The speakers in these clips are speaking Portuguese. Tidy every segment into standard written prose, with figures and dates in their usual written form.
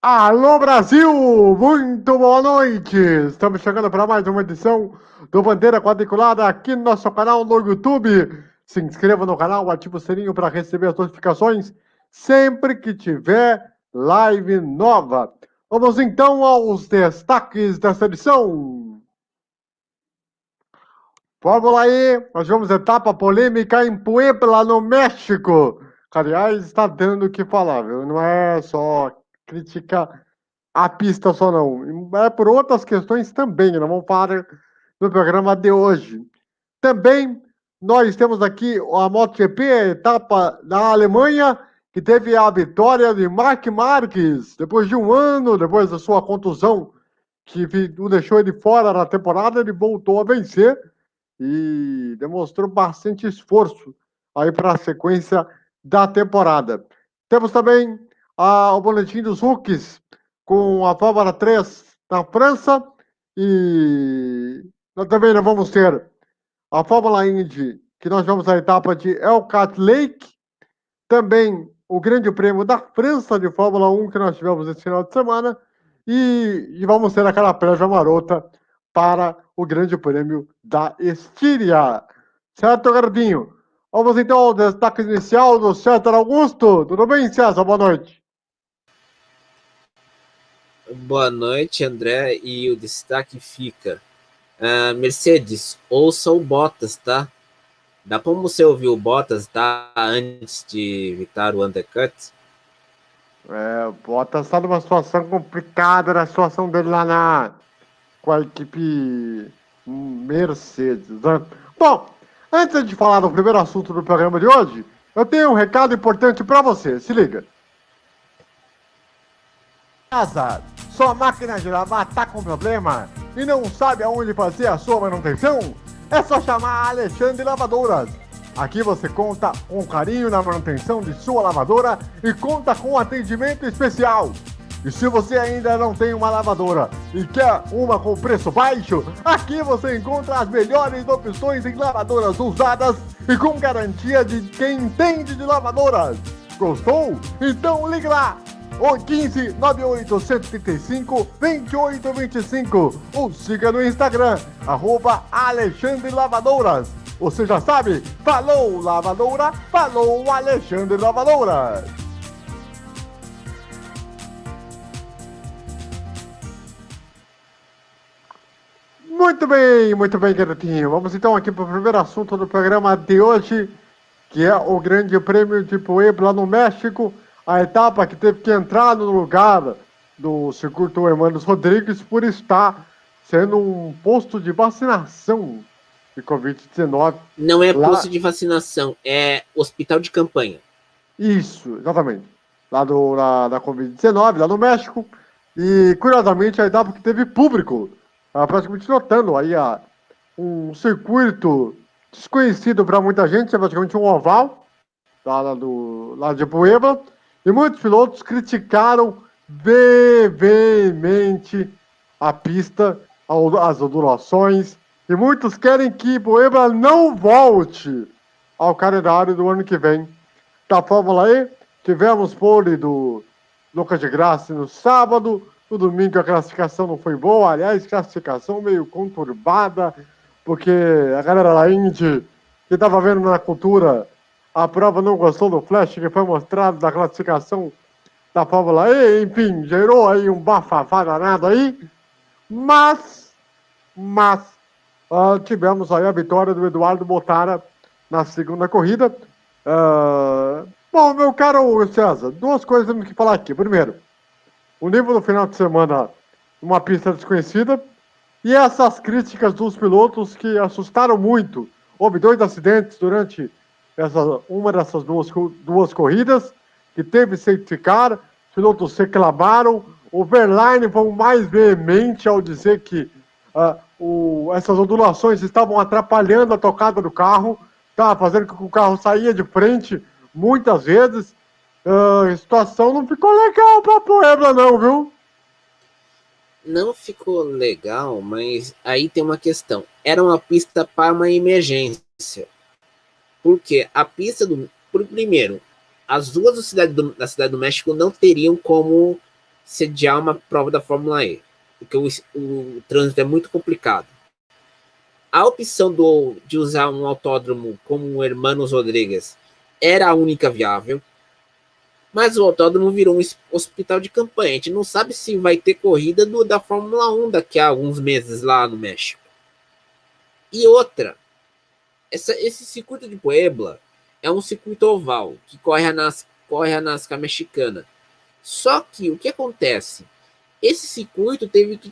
Alô Brasil, muito boa noite! Estamos chegando para mais uma edição do Bandeira Quadriculada aqui no nosso canal no YouTube. Se inscreva no canal, ative o sininho para receber as notificações sempre que tiver live nova. Vamos então aos destaques dessa edição. Fórmula E, nós vamos etapa polêmica em Puebla, no México. Aliás, está dando o que falar, viu? Não é só crítica a pista só não. É por outras questões também, não vamos falar no programa de hoje. Também nós temos aqui a MotoGP, a etapa da Alemanha, que teve a vitória de Marc Marques, depois de um ano, depois da sua contusão, que o deixou ele fora da temporada, ele voltou a vencer e demonstrou bastante esforço aí para a sequência da temporada. Temos também o boletim dos rookies com a Fórmula 3 na França e nós também vamos ter a Fórmula Indy, que nós vamos à etapa de Elkhart Lake, também o Grande Prêmio da França de Fórmula 1 que nós tivemos esse final de semana e vamos ter aquela prévia marota para o Grande Prêmio da Estíria. Certo, Gardinho? Vamos então ao destaque inicial do César Augusto. Tudo bem, César? Boa noite. Boa noite, André. E o destaque fica: Mercedes, ouça o Bottas, tá? Dá para você ouvir o Bottas, tá? Antes de evitar o undercut? O Bottas está numa situação complicada, na situação dele lá com a equipe Mercedes, né? Bom, antes de falar do primeiro assunto do programa de hoje, eu tenho um recado importante para você. Se liga. Casa, sua máquina de lavar está com problema e não sabe aonde fazer a sua manutenção? É só chamar a Alexandre Lavadoras. Aqui você conta com carinho na manutenção de sua lavadora e conta com atendimento especial. E se você ainda não tem uma lavadora e quer uma com preço baixo, aqui você encontra as melhores opções em lavadoras usadas e com garantia de quem entende de lavadoras. Gostou? Então ligue lá! Ou 15 98 135 2825 ou siga no Instagram, @Alexandre Lavadoras. Você já sabe, falou lavadora, falou Alexandre Lavadoras. Muito bem, garotinho. Vamos então aqui para o primeiro assunto do programa de hoje, que é o Grande Prêmio de Puebla, no México, a etapa que teve que entrar no lugar do circuito Hermanos Rodrigues por estar sendo um posto de vacinação de Covid-19. Não é posto de vacinação, é hospital de campanha. Isso, exatamente. Lá da Covid-19, lá no México. E, curiosamente, a etapa que teve público, praticamente lotando aí um circuito desconhecido para muita gente, é praticamente um oval, lá de Puebla, e muitos pilotos criticaram veemente a pista, as ondulações, e muitos querem que Puebla não volte ao calendário do ano que vem. Da Fórmula E, tivemos pole do Lucas de Grassi no sábado, no domingo a classificação não foi boa, aliás, classificação meio conturbada, porque a galera da Indy, que estava vendo na cultura, a prova não gostou do flash que foi mostrado da classificação da Fórmula E, enfim, gerou aí um bafafá danado aí, mas tivemos aí a vitória do Eduardo Bottara na segunda corrida. Bom, meu caro César, duas coisas temos que falar aqui. Primeiro, o nível do final de semana, uma pista desconhecida, e essas críticas dos pilotos que assustaram muito. Houve 2 acidentes durante uma dessas duas corridas, que teve safety car, os pilotos reclamaram, o Verlaine foi o mais veemente ao dizer que essas ondulações estavam atrapalhando a tocada do carro, estava fazendo com que o carro saía de frente muitas vezes. A situação não ficou legal para Puebla não, viu? Não ficou legal, mas aí tem uma questão. Era uma pista para uma emergência. Porque a pista primeiro, as ruas da cidade do México não teriam como sediar uma prova da Fórmula E, porque o trânsito é muito complicado. A opção de usar um autódromo como o Hermanos Rodrigues era a única viável, mas o autódromo virou um hospital de campanha. A gente não sabe se vai ter corrida da Fórmula 1 daqui a alguns meses lá no México. E outra, esse circuito de Puebla é um circuito oval que corre a NASCAR mexicana. Só que o que acontece? Esse circuito teve que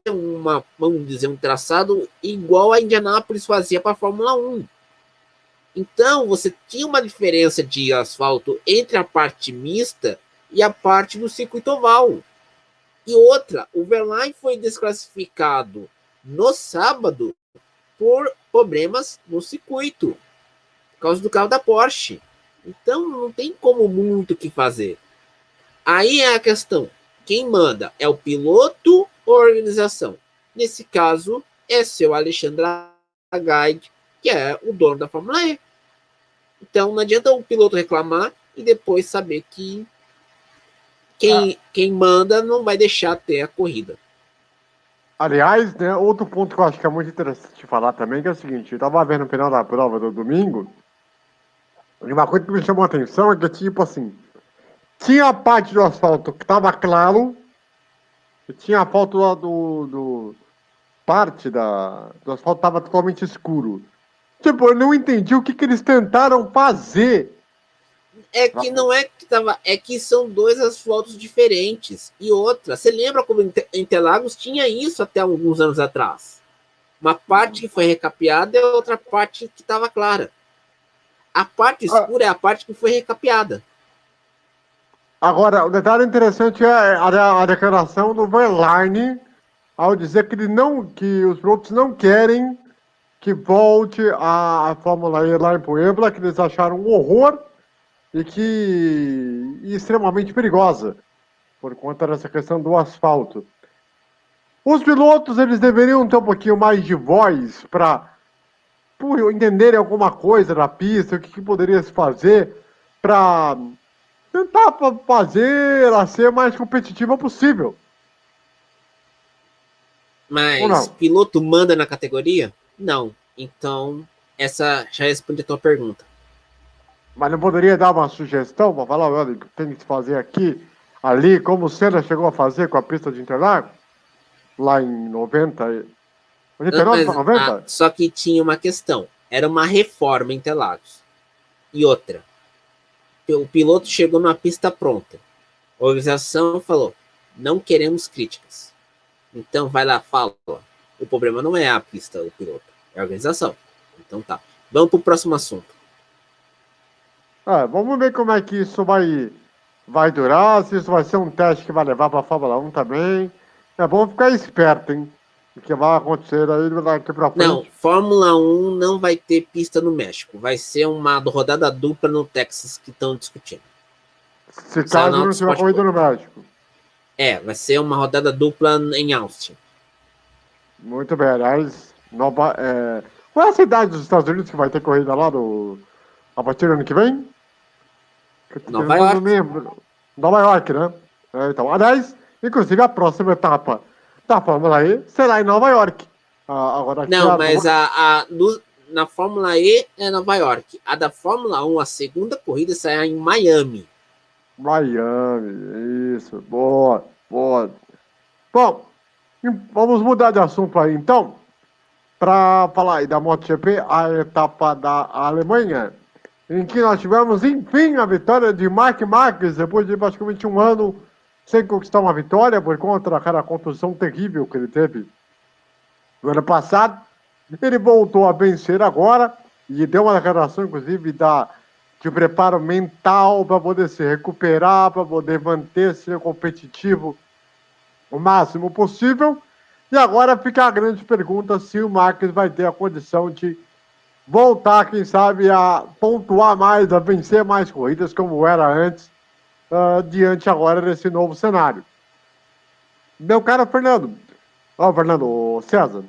ter vamos dizer, um traçado igual a Indianápolis fazia para a Fórmula 1. Então, você tinha uma diferença de asfalto entre a parte mista e a parte do circuito oval. E outra, o Verlaine foi desclassificado no sábado por problemas no circuito, por causa do carro da Porsche. Então, não tem como muito o que fazer. Aí é a questão, quem manda é o piloto ou a organização? Nesse caso, é seu Alexandre Agag, que é o dono da Fórmula E. Então, não adianta o piloto reclamar e depois saber que quem manda não vai deixar ter a corrida. Aliás, né, outro ponto que eu acho que é muito interessante falar também, que é o seguinte, eu tava vendo no final da prova do domingo, e uma coisa que me chamou a atenção é que, tipo assim, tinha a parte do asfalto que tava claro, e tinha a foto lá parte do asfalto tava totalmente escuro. Tipo, eu não entendi o que eles tentaram fazer. É que não é que tava, é que são dois asfaltos diferentes. E outra, você lembra como Interlagos tinha isso até alguns anos atrás? Uma parte que foi recapeada e outra parte que estava clara. A parte escura é a parte que foi recapeada. Agora, o detalhe interessante é a declaração do Verlaine ao dizer que os pilotos não querem que volte a Fórmula E lá em Puebla, que eles acharam um horror e extremamente perigosa por conta dessa questão do asfalto. Os pilotos eles deveriam ter um pouquinho mais de voz para entenderem alguma coisa da pista, o que poderia se fazer para tentar fazer ela ser mais competitiva possível. Mas piloto manda na categoria? Não. Então, essa já responde a tua pergunta. Mas não poderia dar uma sugestão para falar, olha, o que tem que se fazer aqui, ali, como o Senna chegou a fazer com a pista de Interlagos, lá em 90, 89 para 90? Só que tinha uma questão. Era uma reforma em Interlagos. E outra. O piloto chegou numa pista pronta. A organização falou, não queremos críticas. Então vai lá, fala. O problema não é a pista, o piloto. É a organização. Então tá. Vamos pro próximo assunto. Vamos ver como é que isso vai durar, se isso vai ser um teste que vai levar para a Fórmula 1 também. É bom ficar esperto, hein? O que vai acontecer aí daqui para frente. Não, Fórmula 1 não vai ter pista no México. Vai ser uma rodada dupla no Texas que estão discutindo. Se caso não tiver corrida no México. Vai ser uma rodada dupla em Austin. Muito bem, aliás, qual é a cidade dos Estados Unidos que vai ter corrida lá a partir do ano que vem? Nova York. Nova York, né? Então, aliás, inclusive a próxima etapa da Fórmula E será em Nova York. Agora, não, mas na Fórmula E é Nova York. A da Fórmula 1, a segunda corrida será em Miami. Miami, isso, boa. Bom, vamos mudar de assunto aí então, para falar aí da MotoGP, a etapa da Alemanha, em que nós tivemos, enfim, a vitória de Marc Marquez, depois de praticamente um ano sem conquistar uma vitória, por conta daquela contusão terrível que ele teve no ano passado. Ele voltou a vencer agora, e deu uma declaração, inclusive, de preparo mental para poder se recuperar, para poder manter-se competitivo o máximo possível. E agora fica a grande pergunta se o Marquez vai ter a condição de voltar, quem sabe, a pontuar mais, a vencer mais corridas como era antes, diante agora desse novo cenário. Meu caro Fernando César,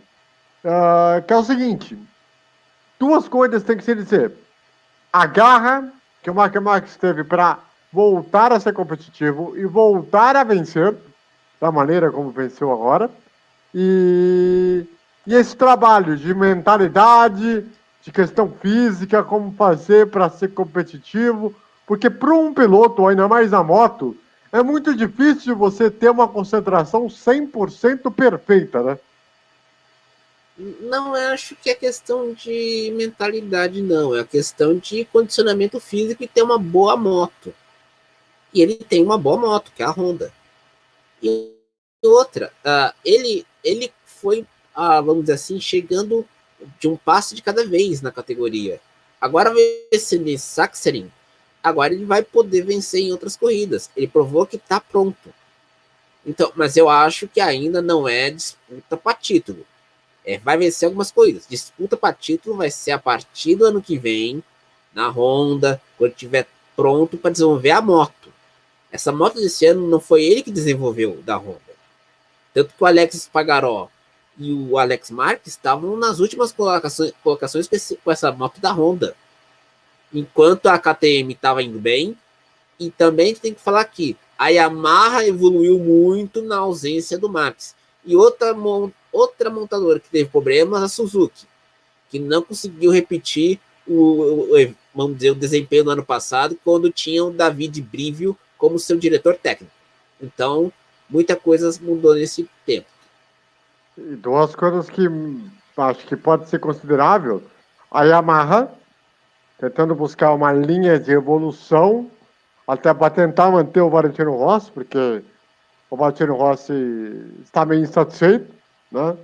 que é o seguinte, duas coisas tem que se dizer. A garra que o Marc Marquez teve para voltar a ser competitivo e voltar a vencer da maneira como venceu agora. E esse trabalho de mentalidade, de questão física, como fazer para ser competitivo, porque para um piloto, ainda mais na moto, é muito difícil você ter uma concentração 100% perfeita, né? Não acho que é questão de mentalidade, não. É questão de condicionamento físico e ter uma boa moto. E ele tem uma boa moto, que é a Honda. E outra, ele foi, vamos dizer assim, chegando de um passo de cada vez na categoria. Agora, esse Sachsenring, agora ele vai poder vencer em outras corridas. Ele provou que está pronto. Então, mas eu acho que ainda não é disputa para título. Vai vencer algumas coisas. Disputa para título vai ser a partir do ano que vem, na Honda, quando estiver pronto para desenvolver a moto. Essa moto desse ano não foi ele que desenvolveu da Honda. Tanto que o Alex Espargaró e o Alex Marques estavam nas últimas colocações com essa moto da Honda. Enquanto a KTM estava indo bem. E também tem que falar que a Yamaha evoluiu muito na ausência do Marques. E outra montadora que teve problemas, a Suzuki, que não conseguiu repetir vamos dizer, o desempenho do ano passado, quando tinha o David Brivio como seu diretor técnico. Então, muita coisa mudou nesse tempo. E duas coisas que acho que pode ser considerável: a Yamaha tentando buscar uma linha de evolução até para tentar manter o Valentino Rossi, porque o Valentino Rossi está meio insatisfeito, né?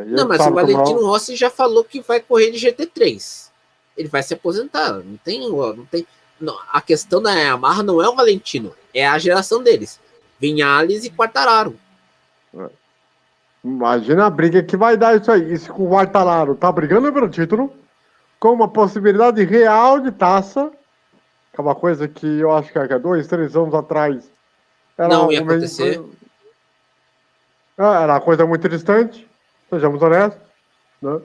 Não, mas o Valentino Rossi já falou que vai correr de GT3. Ele vai se aposentar. Não tem. Não, a questão da Yamaha não é o Valentino, é a geração deles. Vinhales e Quartararo. Imagina a briga que vai dar isso aí. Isso com o Quartararo tá brigando pelo título, com uma possibilidade real de taça, que é uma coisa que eu acho que há 2, 3 anos atrás não ia acontecer. Era uma coisa muito distante, sejamos honestos, né?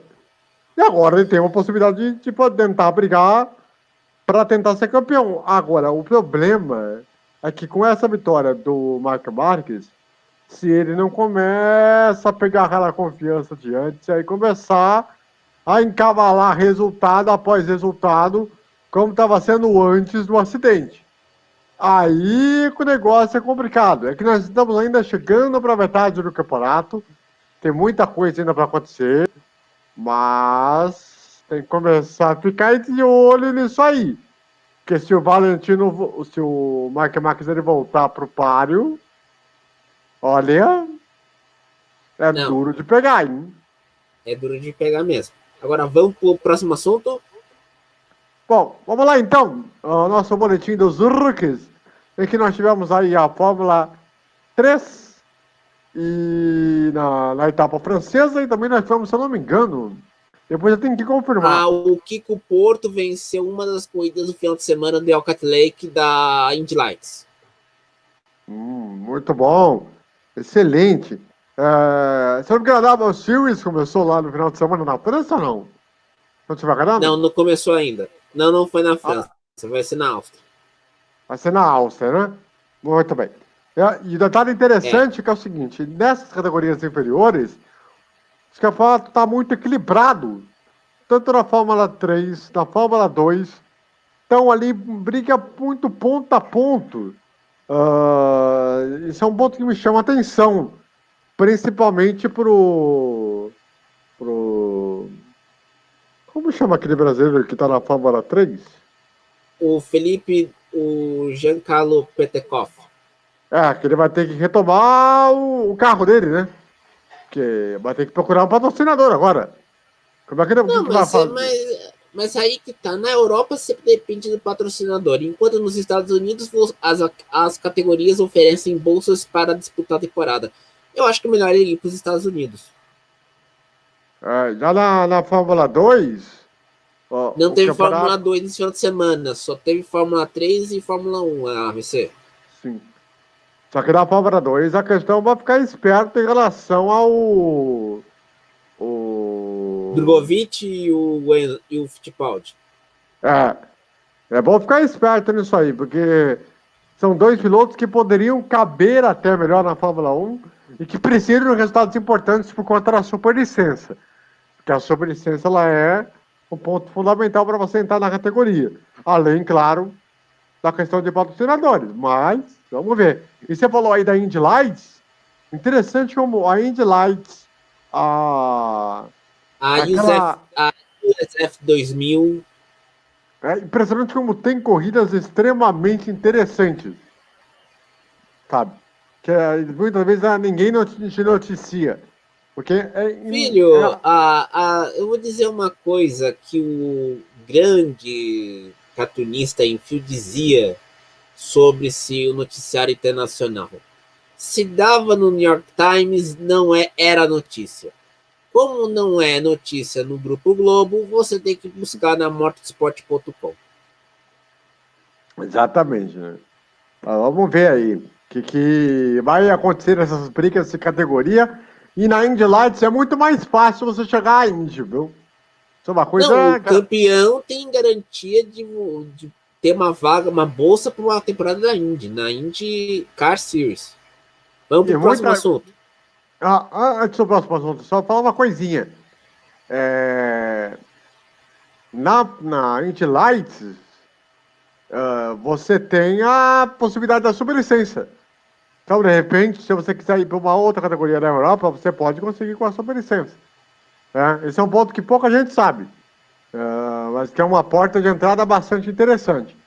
E agora ele tem uma possibilidade de tentar brigar para tentar ser campeão. Agora, o problema é que com essa vitória do Marc Marquez, se ele não começa a pegar aquela confiança de antes, aí começar a encavalar resultado após resultado, como estava sendo antes do acidente. Aí que o negócio é complicado. É que nós estamos ainda chegando para a metade do campeonato, tem muita coisa ainda para acontecer, mas tem que começar a ficar de olho nisso aí. Porque se o Valentino, se o Marc Marquez ele voltar pro páreo, olha, duro de pegar, hein? É duro de pegar mesmo. Agora vamos pro próximo assunto. Bom, vamos lá então. O nosso boletim dos rookies, em que nós tivemos aí a Fórmula 3 e na etapa francesa, e também nós tivemos, se eu não me engano, depois eu tenho que confirmar. O Kiko Porto venceu uma das corridas do final de semana do Elkhart Lake da Indy Lights. Muito bom. Excelente. Se eu não me engano, a W Series começou lá no final de semana na França ou não? Não tiver enganado? Não começou ainda. Não foi na França. Vai ser na Áustria. Vai ser na Áustria, né? Muito bem. E o detalhe interessante que é o seguinte: nessas categorias inferiores, o campeonato está muito equilibrado. Tanto na Fórmula 3, na Fórmula 2, estão ali, briga muito ponto a ponto. Isso é um ponto que me chama a atenção, principalmente pro como chama aquele brasileiro que está na Fórmula 3? O Giancarlo Petekoff. Que ele vai ter que retomar o carro dele, né? Porque vai ter que procurar um patrocinador agora. Como é que ele vai fazer? Mas aí que tá, na Europa sempre depende do patrocinador, enquanto nos Estados Unidos as categorias oferecem bolsas para disputar a temporada. Eu acho que é melhor ele ir para os Estados Unidos. Já na Fórmula 2... Não teve Fórmula 2 nesse final de semana, só teve Fórmula 3 e Fórmula 1, a AVC. Sim. Só que na Fórmula 2 a questão vai ficar esperto em relação ao... Drogovic e o Fittipaldi. É bom ficar esperto nisso aí, porque são dois pilotos que poderiam caber até melhor na Fórmula 1 e que precisam de resultados importantes por conta da superlicença. Porque a superlicença ela é um ponto fundamental para você entrar na categoria. Além, claro, da questão de patrocinadores. Mas, vamos ver. E você falou aí da Indy Lights. Interessante como a Indy Lights, aquela... A USF 2000... É impressionante como tem corridas extremamente interessantes. Sabe? Que muitas vezes ninguém te noticia. Porque Filho, eu vou dizer uma coisa que o grande cartunista em fio dizia sobre se o noticiário internacional. Se dava no New York Times, não era notícia. Como não é notícia no Grupo Globo, você tem que buscar na motorsport.com. Exatamente, né? Vamos ver aí o que vai acontecer nessas brigas de categoria. E na Indy Lights é muito mais fácil você chegar à Indy, viu? Isso é uma coisa... Não, o campeão tem garantia de ter uma vaga, uma bolsa para uma temporada da Indy, na Indy Car Series. Vamos para o próximo assunto. Antes do próximo assunto, só falar uma coisinha. Na Indy Lights, você tem a possibilidade da superlicença. Então, de repente, se você quiser ir para uma outra categoria da Europa, você pode conseguir com a superlicença. Esse é um ponto que pouca gente sabe, mas que é uma porta de entrada bastante interessante.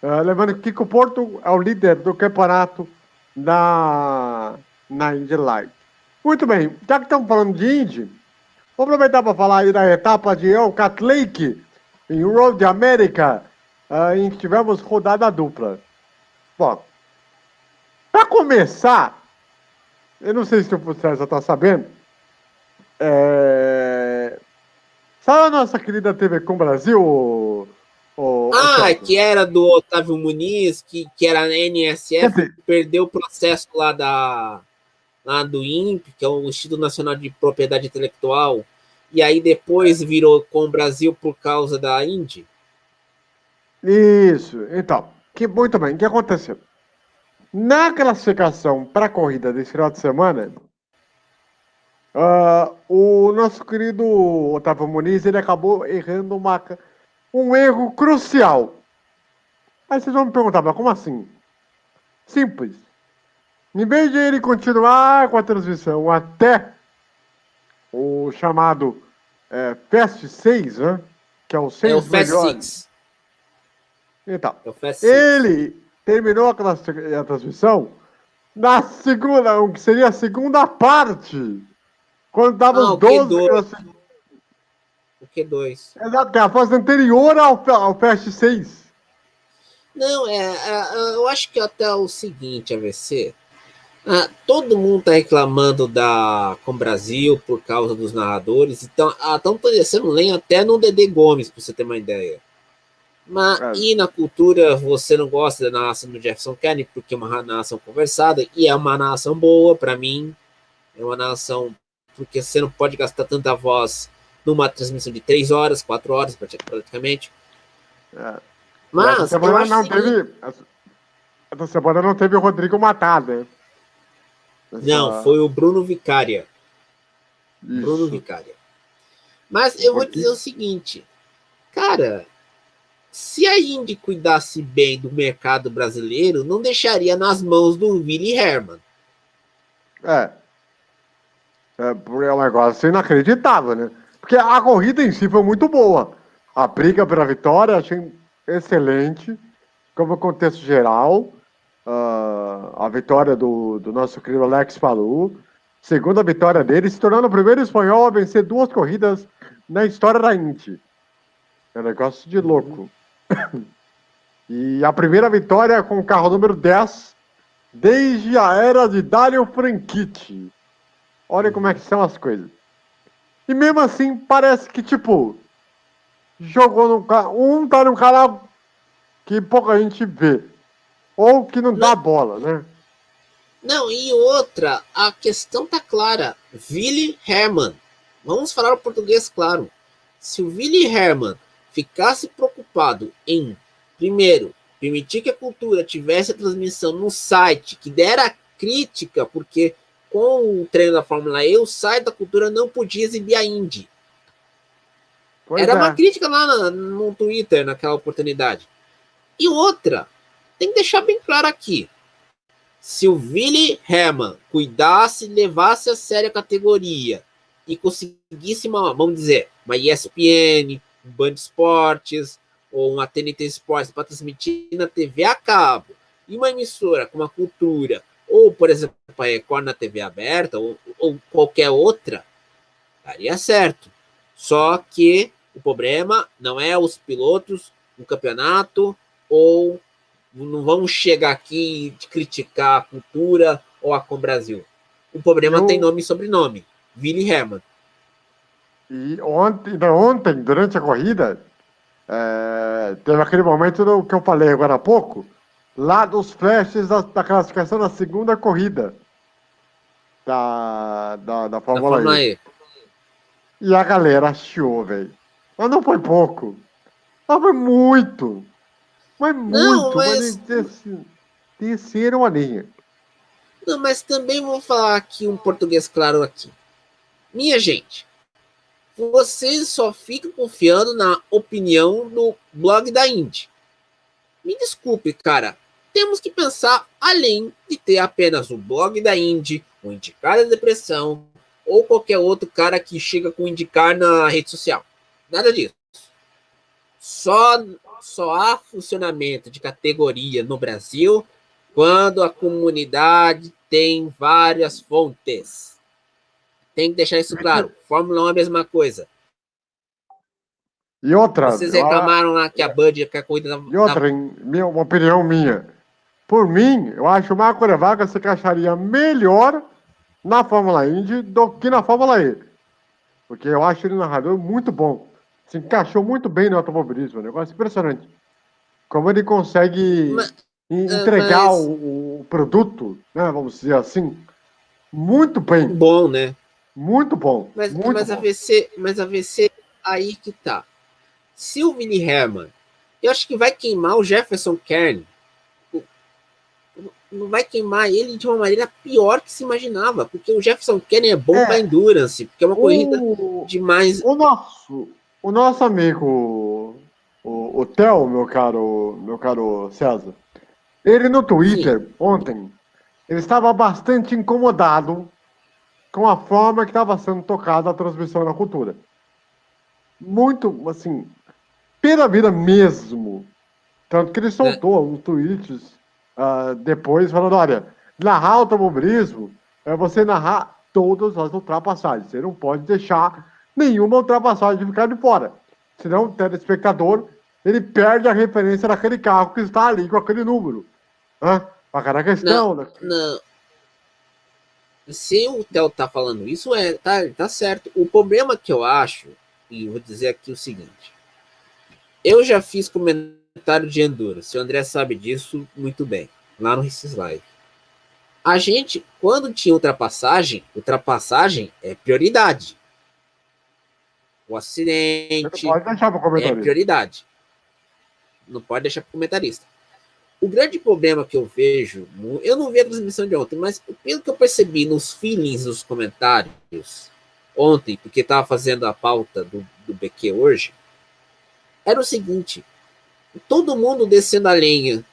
Lembrando que Kiko Porto é o líder do campeonato na Indy Light. Muito bem, já que estamos falando de Indy, vou aproveitar para falar aí da etapa de El Cat Lake, em Road America, em que tivemos rodada dupla. Bom, para começar, eu não sei se você já está sabendo, sabe a nossa querida TV Com Brasil? Que era do Otávio Muniz, que era na NSF, perdeu o processo lá do INPE, que é o Instituto Nacional de Propriedade Intelectual, e aí depois virou Com Brasil por causa da Indy? Isso, então, muito bem, o que aconteceu? Na classificação para a corrida desse final de semana, o nosso querido Otávio Muniz, ele acabou errando um erro crucial. Aí vocês vão me perguntar, mas como assim? Simples. Em vez de ele continuar com a transmissão até o chamado Fast 6, né? Que é o 6 melhores. Então, ele terminou a transmissão na segunda, o que seria a segunda parte. Quando estavam os 12. O Q2. Exato, que é a fase anterior ao Fast 6. Não, eu acho que até o seguinte, AVC. Todo mundo está reclamando da Com Brasil por causa dos narradores. Então, estão parecendo lenha até no Dedê Gomes, para você ter uma ideia. E na cultura, você não gosta da narração do Jefferson Kennedy, porque é uma narração conversada, e é uma narração boa, para mim. É uma narração, porque você não pode gastar tanta voz numa transmissão de 3 horas, 4 horas, praticamente. Mas, essa semana não teve o Rodrigo Matado, né? Não, foi o Bruno Vicária. Isso. Bruno Vicária. Mas eu vou dizer o seguinte, cara, se a Indy cuidasse bem do mercado brasileiro, não deixaria nas mãos do Willie Herman. É um negócio inacreditável, né? Porque a corrida em si foi muito boa. A briga pela vitória achei excelente, como contexto geral. A vitória do nosso querido Alex Palou. Segunda vitória dele, se tornando o primeiro espanhol a vencer 2 corridas na história da Indy. É um negócio de louco. E a primeira vitória com o carro número 10 desde a era de Dario Franchitti. Olha como é que são as coisas. E mesmo assim, parece que, jogou no carro. Tá num canal que pouca gente vê. Ou que não dá bola, né? Não, e outra, a questão tá clara. Willie Herman. Vamos falar o português claro. Se o Willie Herman ficasse preocupado em primeiro, permitir que a cultura tivesse a transmissão no site, que dera crítica, porque com o treino da Fórmula E, o site da cultura não podia exibir a Indy. Pois Era é. uma crítica lá no Twitter, naquela oportunidade. E outra, tem que deixar bem claro aqui, se o Willy Hermann cuidasse, levasse a sério a categoria e conseguisse, vamos dizer, uma ESPN, um Band Esportes ou uma TNT Esportes para transmitir na TV a cabo, e uma emissora com uma cultura, ou, por exemplo, a Record na TV aberta, ou qualquer outra, daria certo. Só que o problema não é os pilotos, o campeonato, ou não vamos chegar aqui e criticar a cultura ou a Com Brasil. O problema tem nome e sobrenome. Willy Hermann. E ontem, durante a corrida, teve aquele momento que eu falei agora há pouco, lá dos flashes da classificação da segunda corrida da Fórmula E. E a galera achou, velho. Mas não foi pouco. Mas foi muito. Mas muito. Mas desceram a linha. Não, mas também vou falar aqui um português claro aqui. Minha gente, vocês só ficam confiando na opinião do blog da Indy. Me desculpe, cara. Temos que pensar além de ter apenas o blog da Indy, o Indicar da Depressão, ou qualquer outro cara que chega com indicar na rede social. Nada disso. Só há funcionamento de categoria no Brasil quando a comunidade tem várias fontes. Tem que deixar isso claro. Fórmula 1 é a mesma coisa. E outra... Vocês reclamaram lá que a Bud, que a corrida... E outra, uma opinião minha. Por mim, eu acho que o Marco Levaga se encaixaria melhor na Fórmula Indy do que na Fórmula E. Porque eu acho ele um narrador muito bom. Se encaixou muito bem no automobilismo. Um negócio impressionante. Como ele consegue entregar o produto, né, vamos dizer assim, muito bem. Bom, né? Muito bom. Mas muito a bom. VC, aí que tá. Se o Willy Hermann, eu acho que vai queimar o Jefferson Kern. Não vai queimar ele de uma maneira pior que se imaginava, porque o Jefferson Kern é bom para endurance, porque é uma corrida demais. O nosso amigo, o Theo, meu caro César, ele no Twitter, ontem, ele estava bastante incomodado com a forma que estava sendo tocada a transmissão da cultura. Muito, assim, pela vida mesmo. Tanto que ele soltou uns tweets depois falando, olha, narrar automobilismo é você narrar todas as ultrapassagens. Você não pode deixar nenhuma ultrapassagem ficar de fora. Senão o telespectador, ele perde a referência daquele carro que está ali com aquele número. A cada questão... Não. Se o Theo tá falando isso, tá certo. O problema que eu acho, e vou dizer aqui o seguinte, eu já fiz comentário de Endurance, o André sabe disso muito bem, lá no Races Live. A gente, quando tinha ultrapassagem é prioridade. O acidente não pode deixar para comentarista. É prioridade. Não pode deixar para comentarista. O grande problema que eu vejo, eu não vi a transmissão de ontem, mas pelo que eu percebi nos feelings dos comentários ontem, porque estava fazendo a pauta do BQ hoje, era o seguinte, todo mundo descendo a lenha,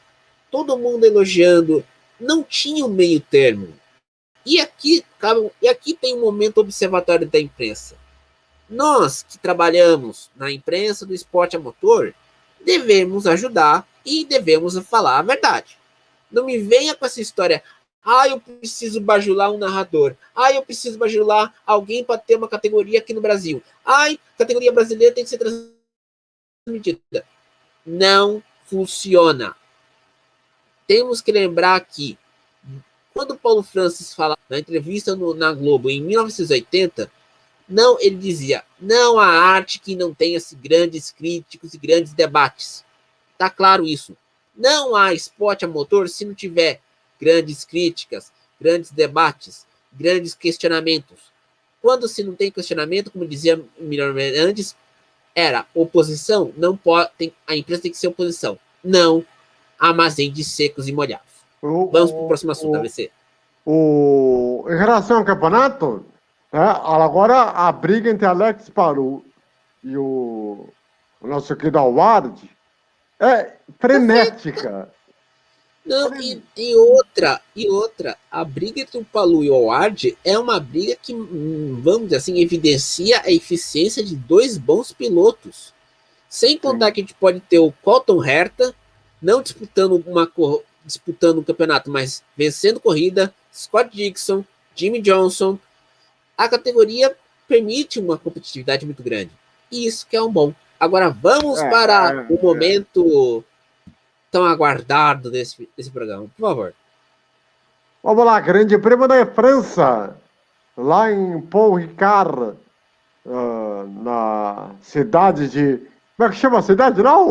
todo mundo elogiando, não tinha um meio termo. E aqui tem um momento observatório da imprensa. Nós que trabalhamos na imprensa do esporte a motor, devemos ajudar e devemos falar a verdade. Não me venha com essa história, eu preciso bajular um narrador, eu preciso bajular alguém para ter uma categoria aqui no Brasil, categoria brasileira tem que ser transmitida. Não funciona. Temos que lembrar que quando o Paulo Francis fala na entrevista na Globo em 1980, ele dizia, não há arte que não tenha grandes críticos e grandes debates. Tá claro isso. Não há esporte a motor se não tiver grandes críticas, grandes debates, grandes questionamentos. Quando se não tem questionamento, como dizia Miller antes, era oposição, não pode, a empresa tem que ser oposição. Não armazém de secos e molhados. Vamos para o próximo assunto, AVC. Em relação ao campeonato, né, agora a briga entre Alex Paru e o nosso querido Award é frenética. Não, e outra, a briga entre o Palu e o Howard é uma briga que, vamos dizer assim, evidencia a eficiência de dois bons pilotos. Sem contar que a gente pode ter o Colton Herta, não disputando disputando um campeonato, mas vencendo corrida, Scott Dixon, Jimmy Johnson. A categoria permite uma competitividade muito grande. E isso que é um bom. Agora vamos para o momento tão aguardado desse programa, por favor. Vamos lá, Grande Prêmio da França, lá em Paul Ricard, na cidade de... Como é que chama a cidade, não?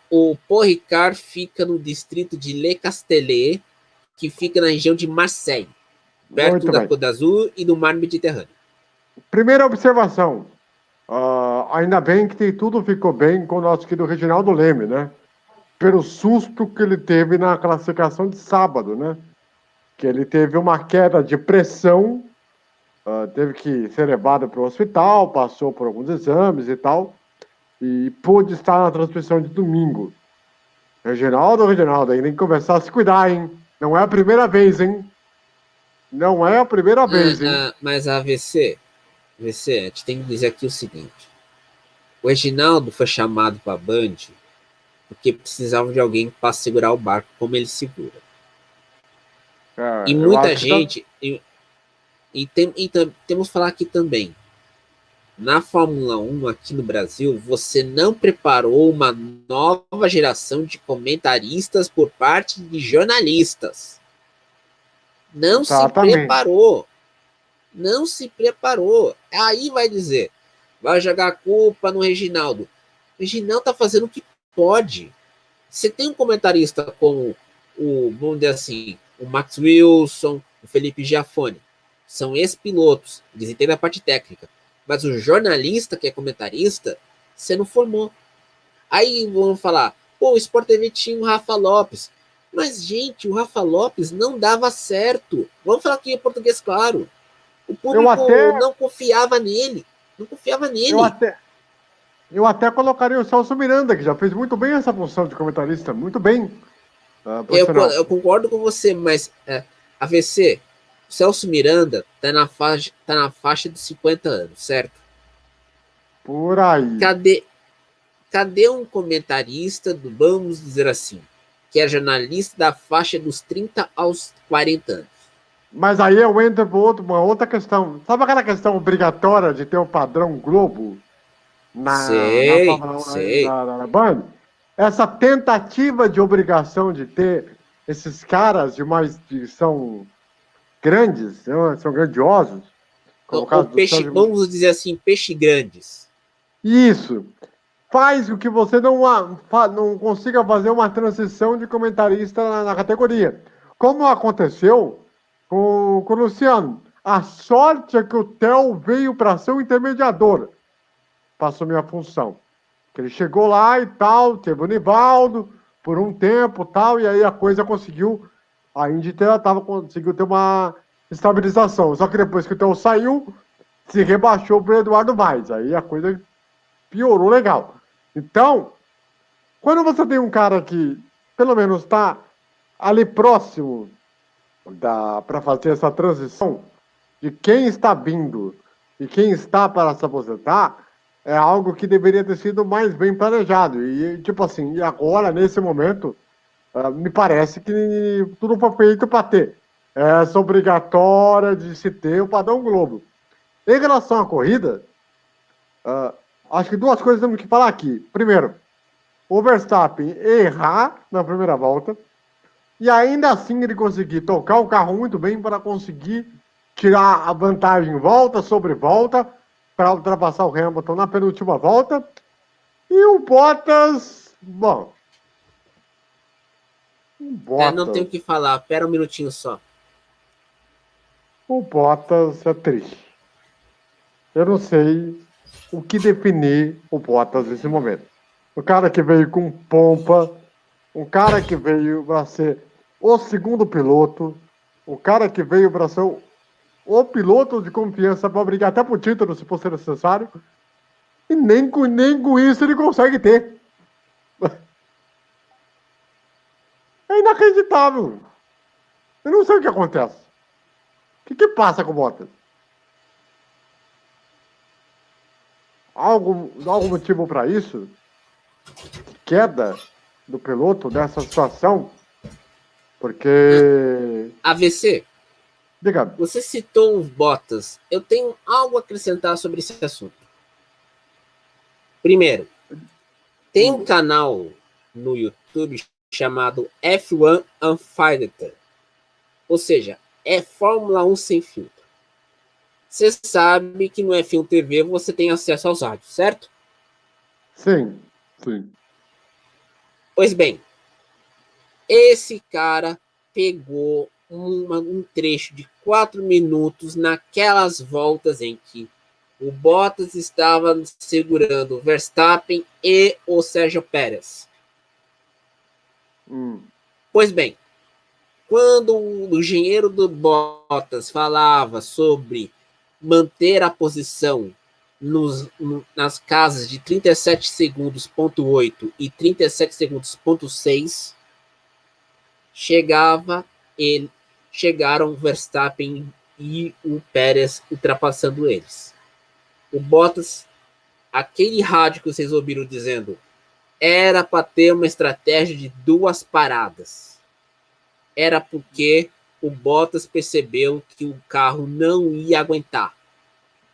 O Paul Ricard fica no distrito de Le Castellet, que fica na região de Marseille, perto da Côte d'Azur e do Mar Mediterrâneo. Primeira observação. Ainda bem que tudo ficou bem com o nosso querido Reginaldo Leme, né? Pelo susto que ele teve na classificação de sábado, né? Que ele teve uma queda de pressão, teve que ser levado para o hospital, passou por alguns exames e tal, e pôde estar na transmissão de domingo. Reginaldo, ainda tem que começar a se cuidar, hein? Não é a primeira vez, hein? Não é a primeira vez, hein? Mas a AVC, a gente tem que dizer aqui o seguinte. O Reginaldo foi chamado para a Band porque precisavam de alguém para segurar o barco como ele segura. E muita gente... Temos que falar aqui também. Na Fórmula 1, aqui no Brasil, você não preparou uma nova geração de comentaristas por parte de jornalistas. Não se preparou. Não se preparou. Aí vai dizer, vai jogar a culpa no Reginaldo. O Reginaldo tá fazendo o que pode. Você tem um comentarista como vamos dizer assim, o Max Wilson, o Felipe Giafone. São ex-pilotos, eles entendem a parte técnica. Mas o jornalista que é comentarista, você não formou. Aí vamos falar, o Sport TV tinha o Rafa Lopes. Mas, gente, o Rafa Lopes não dava certo. Vamos falar aqui em português claro. O público não confiava nele. Não confiava nele. Eu até colocaria o Celso Miranda, que já fez muito bem essa função de comentarista. Muito bem. Eu concordo com você, mas AVC, o Celso Miranda tá na faixa de 50 anos, certo? Por aí. Cadê um comentarista vamos dizer assim, que é jornalista da faixa dos 30 aos 40 anos? Mas aí eu entro para uma outra questão. Sabe aquela questão obrigatória de ter um padrão Globo na Band? Essa tentativa de obrigação de ter esses caras que são grandes, são grandiosos. Vamos dizer assim, peixe grandes. Isso. Faz com que você não consiga fazer uma transição de comentarista na categoria. Como aconteceu com o Luciano. A sorte é que o Theo veio para ser o intermediador. Passou minha função. Ele chegou lá e tal, teve o Nivaldo por um tempo tal, e aí a coisa conseguiu, a Indy conseguiu ter uma estabilização. Só que depois que o Theo saiu, se rebaixou para o Eduardo Vaz. Aí a coisa piorou legal. Então, quando você tem um cara que, pelo menos, está ali próximo para fazer essa transição de quem está vindo e quem está para se aposentar, é algo que deveria ter sido mais bem planejado. E, tipo assim, e agora, nesse momento, me parece que tudo foi feito para ter essa obrigatória de se ter o padrão Globo. Em relação à corrida, acho que duas coisas temos que falar aqui. Primeiro, o Verstappen errar na primeira volta e ainda assim ele conseguir tocar o carro muito bem para conseguir tirar a vantagem volta sobre volta para ultrapassar o Hamilton na penúltima volta. E o Bottas, bom... não tenho o que falar, pera um minutinho só. O Bottas é triste. Eu não sei o que definir o Bottas nesse momento. O cara que veio com pompa, um cara que veio para ser o segundo piloto, o cara que veio para ser o piloto de confiança para brigar até por título, se fosse necessário, e nem com isso ele consegue ter. É inacreditável. Eu não sei o que acontece. O que passa com o Bottas? Algum motivo para isso? Queda do piloto nessa situação? Porque. AVC, Diga. você citou os Bottas. Eu tenho algo a acrescentar sobre esse assunto. Primeiro, tem um canal no YouTube chamado F1 Unfiltered. Ou seja, é Fórmula 1 sem filtro. Você sabe que no F1 TV você tem acesso aos áudios, certo? Sim, sim. Pois bem, esse cara pegou um trecho de 4 minutos naquelas voltas em que o Bottas estava segurando o Verstappen e o Sérgio Pérez. Pois bem, quando o engenheiro do Bottas falava sobre manter a posição nas casas de 37 segundos, ponto 8 e 37 segundos, ponto 6, chegaram o Verstappen e o Pérez ultrapassando eles. O Bottas, aquele rádio que vocês ouviram dizendo, era para ter uma estratégia de 2 paradas. Era porque o Bottas percebeu que o carro não ia aguentar.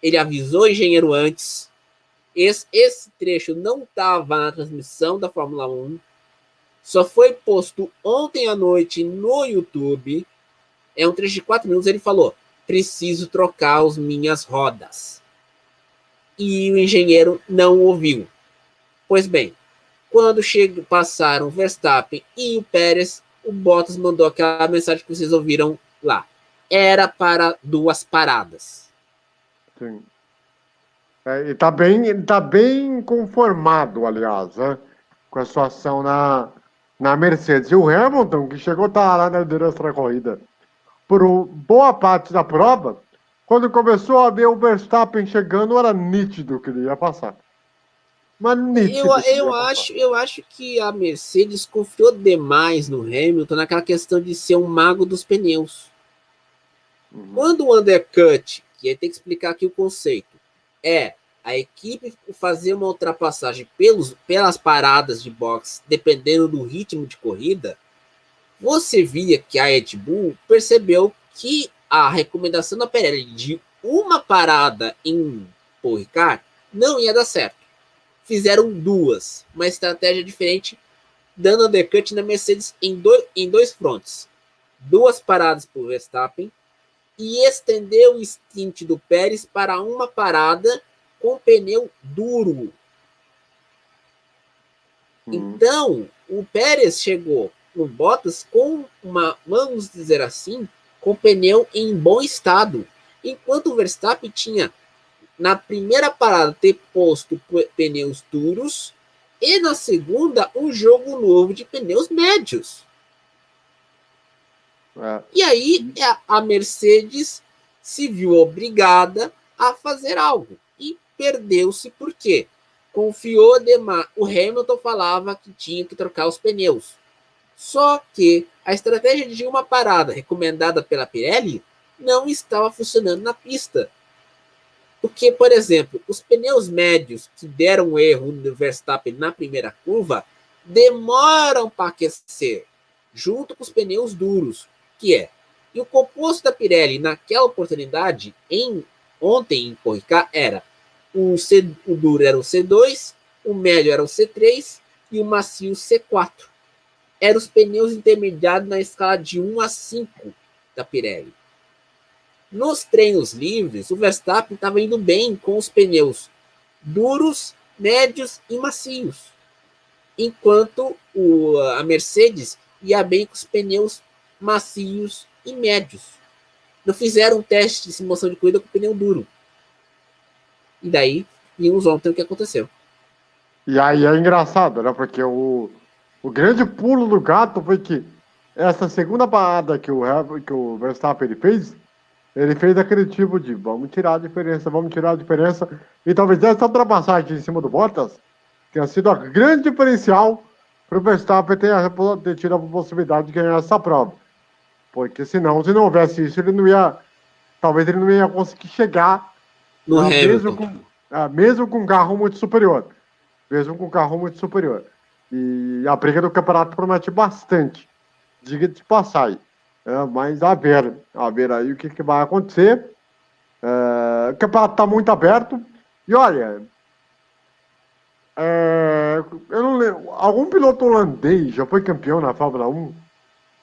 Ele avisou o engenheiro antes. Esse trecho não estava na transmissão da Fórmula 1. Só foi posto ontem à noite no YouTube. É um trecho de 4 minutos. Ele falou: preciso trocar as minhas rodas. E o engenheiro não ouviu. Pois bem, quando passaram o Verstappen e o Pérez, o Bottas mandou aquela mensagem que vocês ouviram lá. Era para 2 paradas. Sim. Ele tá bem conformado, aliás, né, com a situação na Mercedes. E o Hamilton, que chegou a estar lá na liderança da corrida por boa parte da prova, quando começou a ver o Verstappen chegando, era nítido que ele ia passar. Mas nítido que ele ia passar. Eu acho que a Mercedes confiou demais no Hamilton naquela questão de ser um mago dos pneus. Quando o undercut, que tem que explicar aqui o conceito, é a equipe fazer uma ultrapassagem pelas paradas de boxe, dependendo do ritmo de corrida, você via que a Red Bull percebeu que a recomendação da Pirelli de uma parada em Paul Ricard não ia dar certo. Fizeram 2, uma estratégia diferente, dando undercut na Mercedes em dois frontes. 2 paradas para o Verstappen e estendeu o stint do Pérez para uma parada com pneu duro. Então, o Pérez chegou no Bottas com vamos dizer assim, com pneu em bom estado, enquanto o Verstappen tinha na primeira parada ter posto pneus duros e na segunda um jogo novo de pneus médios. E aí a Mercedes se viu obrigada a fazer algo e perdeu-se por quê? Confiou demais. O Hamilton falava que tinha que trocar os pneus. Só que a estratégia de uma parada recomendada pela Pirelli não estava funcionando na pista. Porque, por exemplo, os pneus médios que deram erro no Verstappen na primeira curva demoram para aquecer, junto com os pneus duros, que é. E o composto da Pirelli naquela oportunidade, ontem em Porricá, era o duro era o C2, o médio era o C3 e o macio C4. Eram os pneus intermediários na escala de 1 a 5 da Pirelli. Nos treinos livres, o Verstappen estava indo bem com os pneus duros, médios e macios, enquanto a Mercedes ia bem com os pneus macios e médios. Não fizeram um teste de simulação de corrida com pneu duro. E daí, vimos ontem o que aconteceu. E aí é engraçado, né? Porque o grande pulo do gato foi que essa segunda parada que o Verstappen ele fez aquele tipo de vamos tirar a diferença, vamos tirar a diferença. E talvez essa ultrapassagem em cima do Bottas tenha sido a grande diferencial para o Verstappen ter tido a possibilidade de ganhar essa prova. Porque senão, se não houvesse isso, talvez ele não ia conseguir chegar, No mesmo Hamilton. mesmo com um carro muito superior. Mesmo com um carro muito superior. E a briga do campeonato promete bastante, diga de passagem. Mas a ver aí o que vai acontecer. O campeonato está muito aberto. E olha, eu não lembro, algum piloto holandês já foi campeão na Fórmula 1?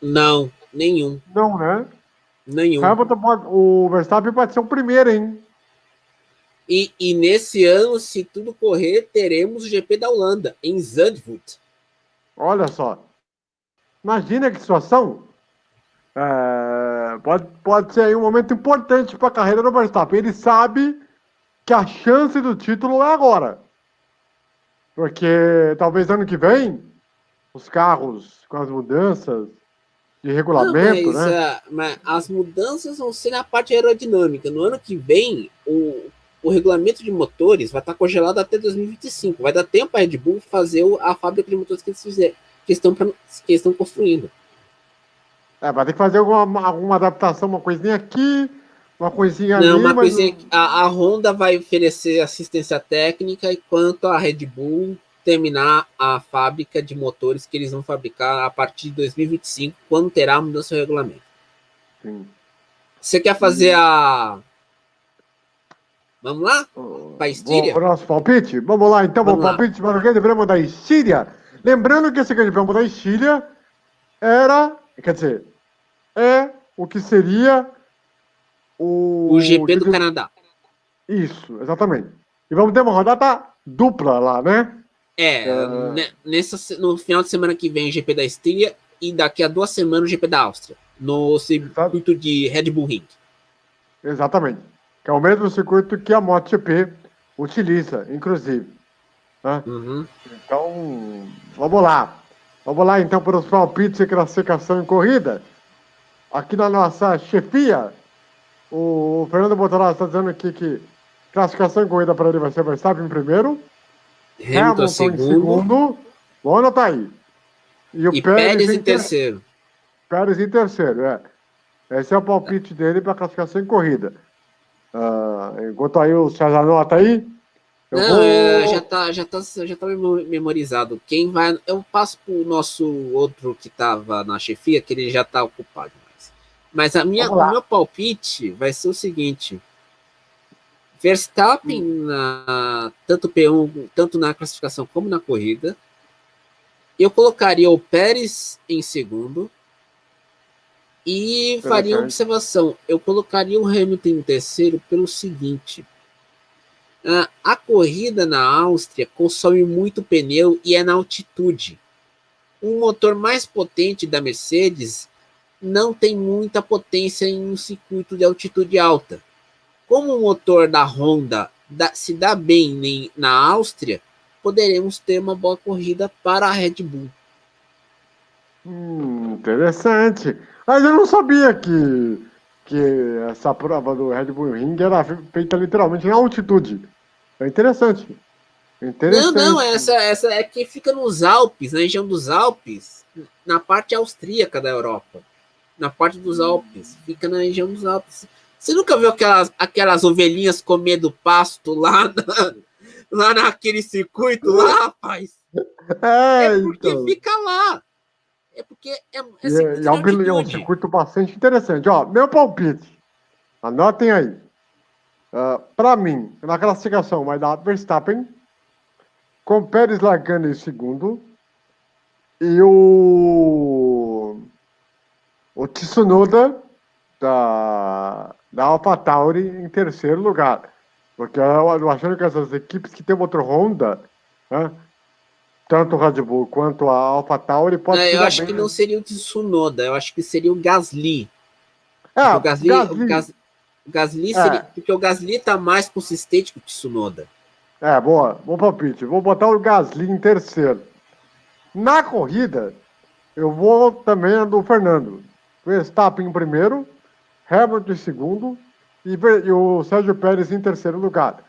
Não, nenhum. Não, né? Nenhum. O Verstappen pode ser o primeiro, hein? E nesse ano, se tudo correr, teremos o GP da Holanda, em Zandvoort. Olha só. Imagina que situação. Pode ser aí um momento importante para a carreira do Verstappen. Ele sabe que a chance do título é agora. Porque talvez ano que vem, os carros com as mudanças de Não, regulamento, né? mas as mudanças vão ser na parte aerodinâmica. No ano que vem, o regulamento de motores vai estar congelado até 2025. Vai dar tempo para a Red Bull fazer a fábrica de motores que eles fizeram, que estão construindo. Vai ter que fazer alguma adaptação, uma coisinha aqui, uma coisinha Não, ali, uma mas. coisinha. A Honda vai oferecer assistência técnica enquanto a Red Bull terminar a fábrica de motores que eles vão fabricar a partir de 2025, quando terá a mudança do regulamento. Sim. Você quer fazer a. Vamos lá? Para a Estíria? Vamos para o nosso palpite? Vamos lá, então, Vamos o lá. palpite para o Grande Prêmio da Estíria. Lembrando que esse Grande Prêmio da Estíria é o que seria O GP do Canadá. Isso, exatamente. E vamos ter uma rodada dupla lá, né? No final de semana que vem o GP da Estíria e daqui a 2 semanas o GP da Áustria, no circuito de Red Bull Ring. Exatamente. Que é o mesmo circuito que a MotoGP utiliza, inclusive. Né? Uhum. Então, vamos lá. Vamos lá, então, para os palpites e classificação em corrida. Aqui na nossa chefia, o Fernando Bortolazzi está dizendo aqui que classificação em corrida para ele vai ser Verstappen em primeiro, Hamilton em segundo. Vamos anotar aí. E o Pérez em terceiro. Pérez em terceiro, Esse é o palpite dele para classificação em corrida. Enquanto aí o César anota aí. Já tá memorizado. Quem vai. Eu passo pro nosso outro que estava na chefia, que ele já está ocupado. Mas o meu palpite vai ser o seguinte: Verstappen tanto P1, tanto na classificação como na corrida. Eu colocaria o Pérez em segundo. E faria uma observação. Eu colocaria o Hamilton em terceiro pelo seguinte. A corrida na Áustria consome muito pneu e é na altitude. O motor mais potente da Mercedes não tem muita potência em um circuito de altitude alta. Como o motor da Honda se dá bem na Áustria, poderemos ter uma boa corrida para a Red Bull. Interessante. Mas eu não sabia que essa prova do Red Bull Ring era feita literalmente na altitude. É interessante. Não, essa é que fica nos Alpes, na região dos Alpes, na parte austríaca da Europa. Na parte dos Alpes, fica na região dos Alpes. Você nunca viu aquelas ovelhinhas comendo pasto lá naquele circuito lá, rapaz? É porque então. fica lá. É porque é um circuito bastante interessante. Ó, meu palpite. Anotem aí. Para mim, na classificação vai dar Verstappen, com Pérez largando em segundo, e o Tsunoda da AlphaTauri em terceiro lugar. Porque eu achando que essas equipes que tem motor Honda, né, tanto o Red Bull quanto a AlphaTauri pode ser. Eu acho que não seria o Tsunoda, eu acho que seria o Gasly. O Gasly seria, porque o Gasly tá mais consistente que o Tsunoda. Boa. Bom palpite. Vou botar o Gasly em terceiro. Na corrida, eu vou também do Fernando. Verstappen em primeiro, Hamilton em segundo e o Sérgio Pérez em terceiro lugar.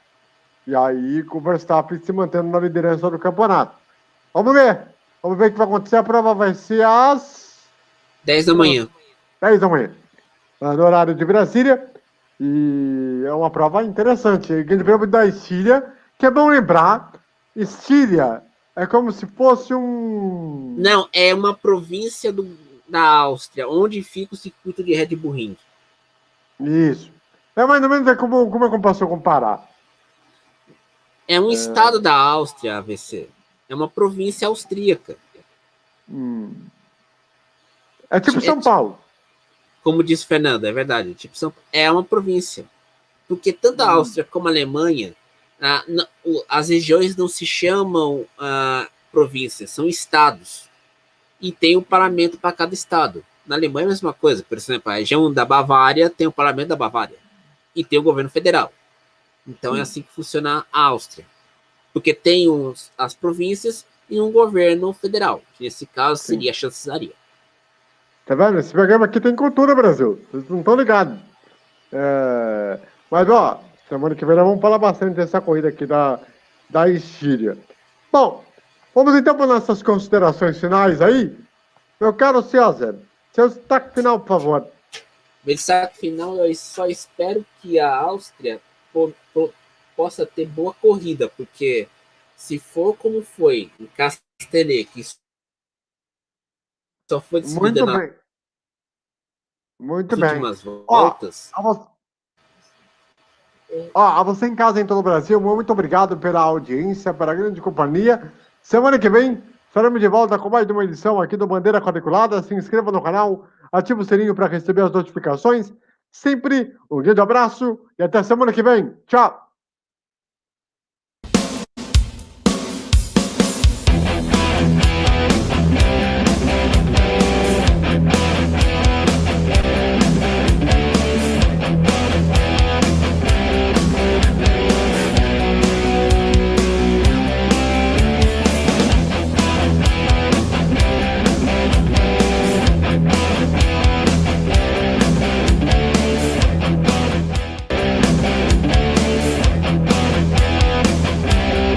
E aí, com o Verstappen se mantendo na liderança do campeonato. Vamos ver. Vamos ver o que vai acontecer. A prova vai ser às 10 da manhã. 10 da manhã. No horário de Brasília. E é uma prova interessante. Grande Prêmio da Estíria, que é bom lembrar. Estíria é como se fosse um... Não, é uma província da Áustria, onde fica o circuito de Red Bull Ring. Isso. É mais ou menos como eu posso comparar. É um estado da Áustria, AVC. É uma província austríaca. É tipo São Paulo. Como disse o Fernando, é verdade. É uma província. Porque tanto a Áustria como a Alemanha, as regiões não se chamam províncias, são estados. E tem um parlamento para cada estado. Na Alemanha é a mesma coisa. Por exemplo, a região da Bavária tem o parlamento da Bavária. E tem o governo federal. Então é assim que funciona a Áustria. Porque tem as províncias e um governo federal. Que nesse caso seria a chancelaria. Tá vendo? Esse programa aqui tem cultura, Brasil. Vocês não estão ligados. Mas, ó, semana que vem nós vamos falar bastante dessa corrida aqui da Estíria. Bom, vamos então para nossas considerações finais aí. Meu caro César, seu destaque final, por favor. Meu destaque final, eu só espero que a Áustria possa ter boa corrida, porque se for como foi em Castellet, que só foi decidida nas últimas voltas. A você em casa em todo o Brasil, muito obrigado pela audiência, pela grande companhia. Semana que vem, estaremos de volta com mais uma edição aqui do Bandeira Quadriculada. Se inscreva no canal, ative o sininho para receber as notificações. Sempre um grande abraço e até semana que vem. Tchau!